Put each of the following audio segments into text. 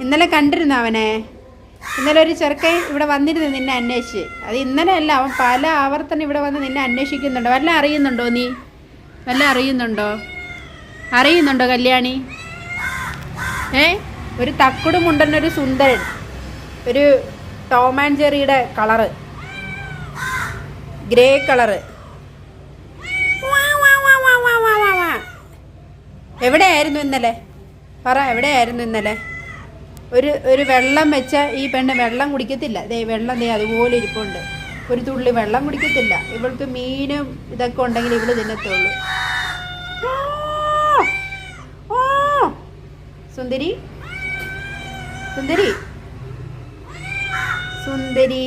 ഇന്നലെ കണ്ടിരുന്നു അവനെ. ഇന്നലെ ഒരു ചെറുക്കൻ ഇവിടെ വന്നിരുന്നു നിന്നെ അന്വേഷിച്ച്. അത് ഇന്നലെ അല്ല, അവൻ പല ആവർത്തനം ഇവിടെ വന്ന് നിന്നെ അന്വേഷിക്കുന്നുണ്ടോ? വല്ല അറിയുന്നുണ്ടോ നീ? വല്ല അറിയുന്നുണ്ടോ കല്യാണി? ഒരു തക്കുടും മുണ്ടനൊരു സുന്ദരൻ, ഒരു ടോം ആൻഡ് ജെറിയുടെ കളറ്, ഗ്രേ കളറ്. എവിടെയായിരുന്നു ഇന്നലെ? പറ, എവിടെയായിരുന്നു ഇന്നലെ? ഒരു വെള്ളം വെച്ച ഈ പെണ്ണ് വെള്ളം കുടിക്കത്തില്ല. വെള്ളം അതുപോലെ ഇരിപ്പുണ്ട്. ഒരു തുള്ളി വെള്ളം കുടിക്കത്തില്ല. ഇവൾക്ക് മീനും ഇതൊക്കെ ഉണ്ടെങ്കിൽ ഇവള് തിന്നത്തുള്ളൂ. സുന്ദരി സുന്ദരി സുന്ദരി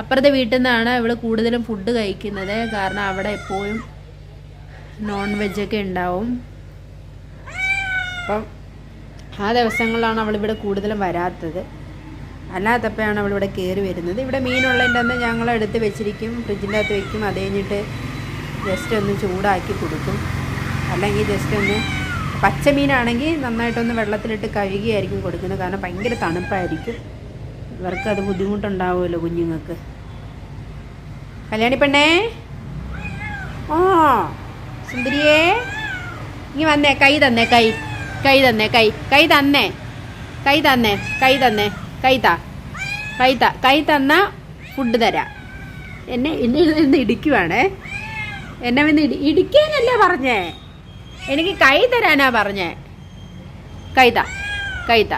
അപ്പുറത്തെ വീട്ടിൽ നിന്നാണ് ഇവള് കൂടുതലും ഫുഡ് കഴിക്കുന്നത്. കാരണം അവിടെ എപ്പോഴും നോൺ വെജൊക്കെ ഉണ്ടാവും. അപ്പം ആ ദിവസങ്ങളിലാണ് അവളിവിടെ കൂടുതലും വരാത്തത്. അല്ലാത്തപ്പോഴാണ് അവളിവിടെ കയറി വരുന്നത്. ഇവിടെ മീനുള്ളതിൻ്റെ അന്ന് ഞങ്ങളെടുത്ത് വെച്ചിരിക്കും, ഫ്രിഡ്ജിൻ്റെ അകത്ത് വയ്ക്കും. അത് കഴിഞ്ഞിട്ട് ജസ്റ്റ് ഒന്ന് ചൂടാക്കി കൊടുക്കും. അല്ലെങ്കിൽ ജസ്റ്റ് ഒന്ന് പച്ചമീനാണെങ്കിൽ നന്നായിട്ടൊന്ന് വെള്ളത്തിലിട്ട് കഴുകിയായിരിക്കും കൊടുക്കുന്നത്. കാരണം ഭയങ്കര തണുപ്പായിരിക്കും. ഇവർക്കത് ബുദ്ധിമുട്ടുണ്ടാവുമല്ലോ കുഞ്ഞുങ്ങൾക്ക്. കല്യാണി പെണ്ണേ, സുന്ദരിയേ, ഇനി വന്നേ. കൈ തന്നേ, കൈ തന്ന ഫുഡ് തരാം. എന്നെ നിന്ന് ഇടിക്കുവാണേ. എന്നെ വന്ന് ഇടിക്കാനല്ലേ പറഞ്ഞേ, എനിക്ക് കൈ തരാനാ പറഞ്ഞേ. കൈത്ത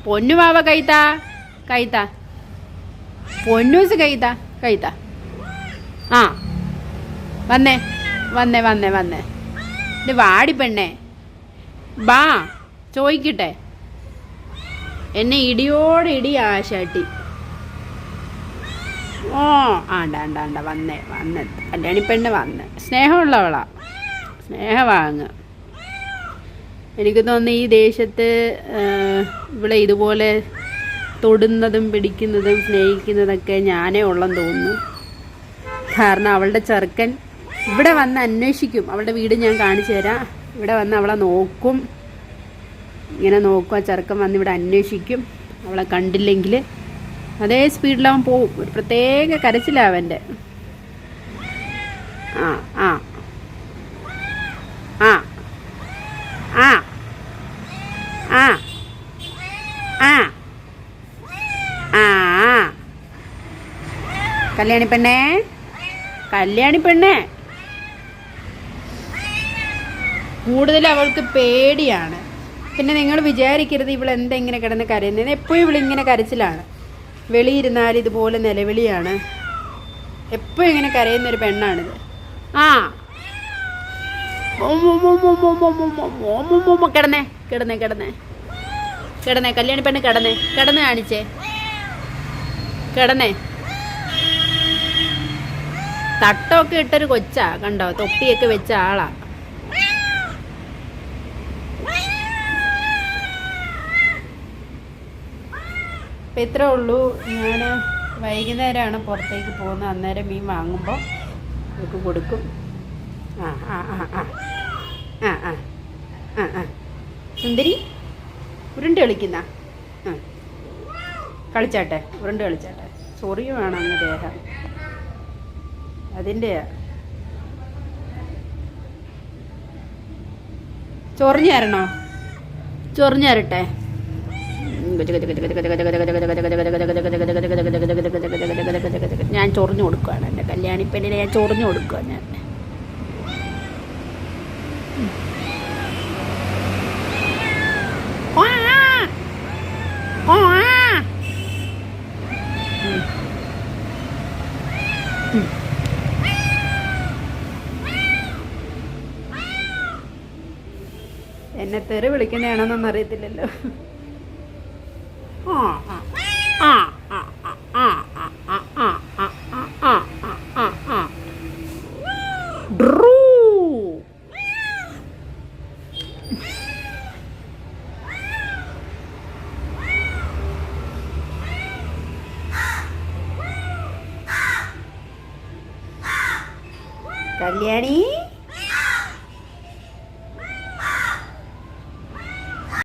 പൊന്നുമാവ കൈത്ത പൊന്നൂസ് കൈത്ത. ആ വന്നേ ഇത് വാടി പെണ്ണേ, ബാ ചോദിക്കട്ടെ. എന്നെ ഇടിയോടെ ഇടി ആശാട്ടി. ആണ്ട വന്നേ കല്യാണി പെണ്ണ് വന്ന്. സ്നേഹമുള്ളവളാ, സ്നേഹവാങ്ങ്. എനിക്ക് തോന്നുന്നു ഈ ദേശത്ത് ഇവിടെ ഇതുപോലെ തൊടുന്നതും പിടിക്കുന്നതും സ്നേഹിക്കുന്നതൊക്കെ ഞാനേ ഉള്ളെന്ന് തോന്നുന്നു. കാരണം അവളുടെ ചെറുക്കൻ ഇവിടെ വന്ന് അന്വേഷിക്കും. അവളുടെ വീട് ഞാൻ കാണിച്ചു തരാം. ഇവിടെ വന്ന് അവളെ നോക്കും, ഇങ്ങനെ നോക്കും. ആ ചെറുക്കൻ വന്ന് ഇവിടെ അന്വേഷിക്കും. അവളെ കണ്ടില്ലെങ്കിൽ അതേ സ്പീഡിലാവൻ പോവും. ഒരു പ്രത്യേക കരച്ചിലാണ് അവൻ്റെ. കല്യാണി പെണ്ണേ കൂടുതൽ അവൾക്ക് പേടിയാണ്. പിന്നെ നിങ്ങൾ വിചാരിക്കരുത് ഇവളെന്തെങ്ങനെ കിടന്ന് കരയുന്നത്. എപ്പോഴും ഇവളിങ്ങനെ കരച്ചിലാണ്. വെളിയിരുന്നാൽ ഇതുപോലെ നിലവിളിയാണ്. എപ്പോഴും ഇങ്ങനെ കരയുന്നൊരു പെണ്ണാണിത്. കിടന്നേ കല്യാണി പെണ്ണ് കിടന്ന് കാണിച്ചേ. തട്ടമൊക്കെ ഇട്ടൊരു കൊച്ചാ, കണ്ടോ? തൊപ്പിയൊക്കെ വെച്ച ആളാ. അപ്പം ഇത്രേ ഉള്ളൂ. ഞാൻ വൈകുന്നേരമാണ് പുറത്തേക്ക് പോകുന്നത്. അന്നേരം മീൻ വാങ്ങുമ്പോൾ നമുക്ക് കൊടുക്കും. സുന്ദരി ഉരുണ്ട് കളിക്കുന്ന ഉരുണ്ട് കളിച്ചാട്ടെ. ചൊറിയുവാണ് അങ്ങ് ദേഹം അതിൻ്റെയാ. ചൊറിഞ്ഞു തരണോ? ചൊറിഞ്ഞു തരട്ടെ. ഞാൻ ചൊറിഞ്ഞു കൊടുക്കുകയാണ്. എൻ്റെ കല്യാണി പെണ്ണിനെ ഞാൻ ചൊറിഞ്ഞു കൊടുക്കുക. ഞാൻ എന്നെ തെറി വിളിക്കുന്നതാണെന്നൊന്നും അറിയത്തില്ലല്ലോ. കല്യാണി